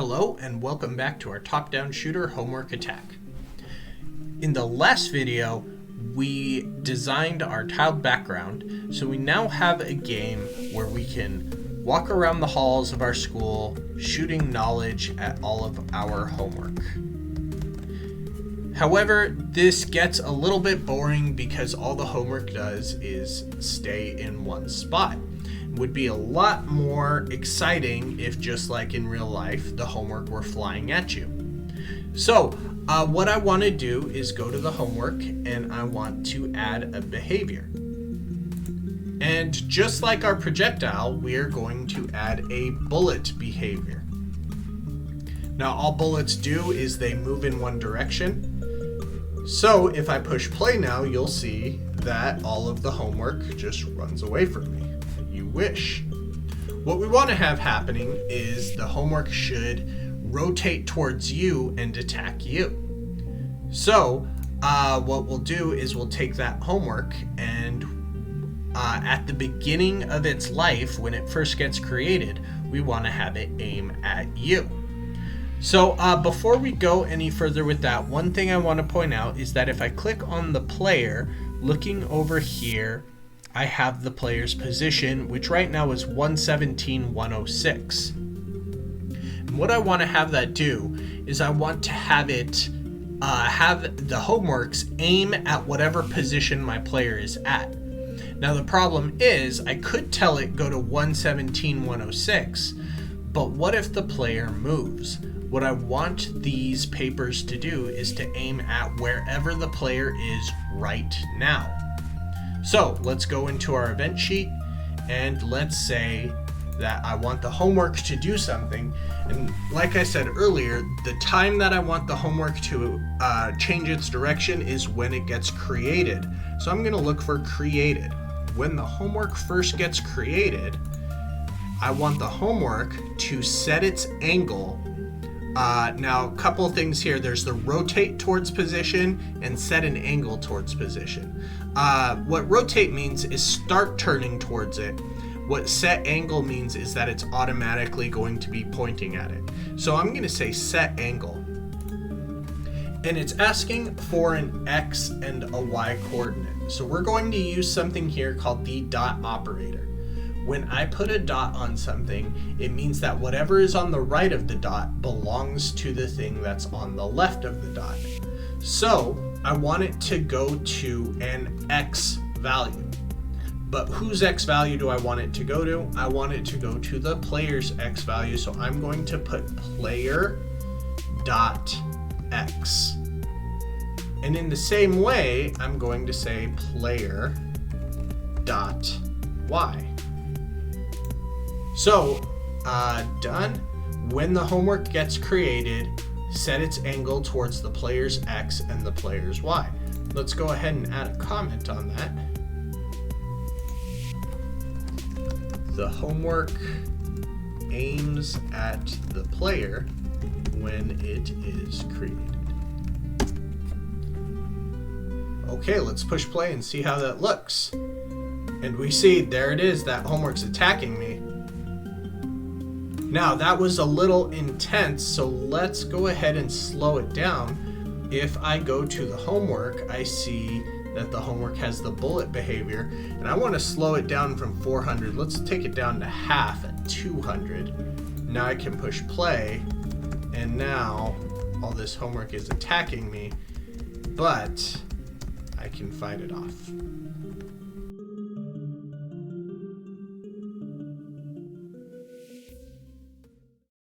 Hello and welcome back to our top-down shooter homework attack. In the last video, we designed our tiled background, so we now have a game where we can walk around the halls of our school, shooting knowledge at all of our homework. However, this gets a little bit boring because all the homework does is stay in one spot. Would be a lot more exciting if, just like in real life, the homework were flying at you. So what I want to do is go to the homework and I want to add a behavior. And just like our projectile, we are going to add a bullet behavior. Now all bullets do is they move in one direction. So if I push play now, you'll see that all of the homework just runs away from me. You wish. What we want to have happening is the homework should rotate towards you and attack you. So what we'll do is we'll take that homework and at the beginning of its life, when it first gets created, we want to have it aim at you. So before we go any further with that, one thing I want to point out is that if I click on the player, looking over here, I have the player's position, which right now is 117-106. And what I want to have that do is I want to have it have the homeworks aim at whatever position my player is at. Now the problem is I could tell it go to 117-106, but what if the player moves? What I want these papers to do is to aim at wherever the player is right now. So let's go into our event sheet and let's say that I want the homework to do something. And like I said earlier, the time that I want the homework to change its direction is when it gets created. So I'm going to look for created. When the homework first gets created, I want the homework to set its angle. Now, a couple of things here. There's the rotate towards position and set an angle towards position. What rotate means is start turning towards it. What set angle means is that it's automatically going to be pointing at it. So I'm going to say set angle. And it's asking for an X and a Y coordinate. So we're going to use something here called the dot operator. When I put a dot on something, it means that whatever is on the right of the dot belongs to the thing that's on the left of the dot. So I want it to go to an X value. But whose X value do I want it to go to? I want it to go to the player's X value. So I'm going to put player dot X. And in the same way, I'm going to say player dot Y. So, done. When the homework gets created, set its angle towards the player's X and the player's Y. Let's go ahead and add a comment on that. The homework aims at the player when it is created. Okay, let's push play and see how that looks. And we see, there it is, that homework's attacking me. Now that was a little intense, so let's go ahead and slow it down. If I go to the homework, I see that the homework has the bullet behavior, and I want to slow it down from 400. Let's take it down to half at 200. Now I can push play, and now all this homework is attacking me, but I can fight it off.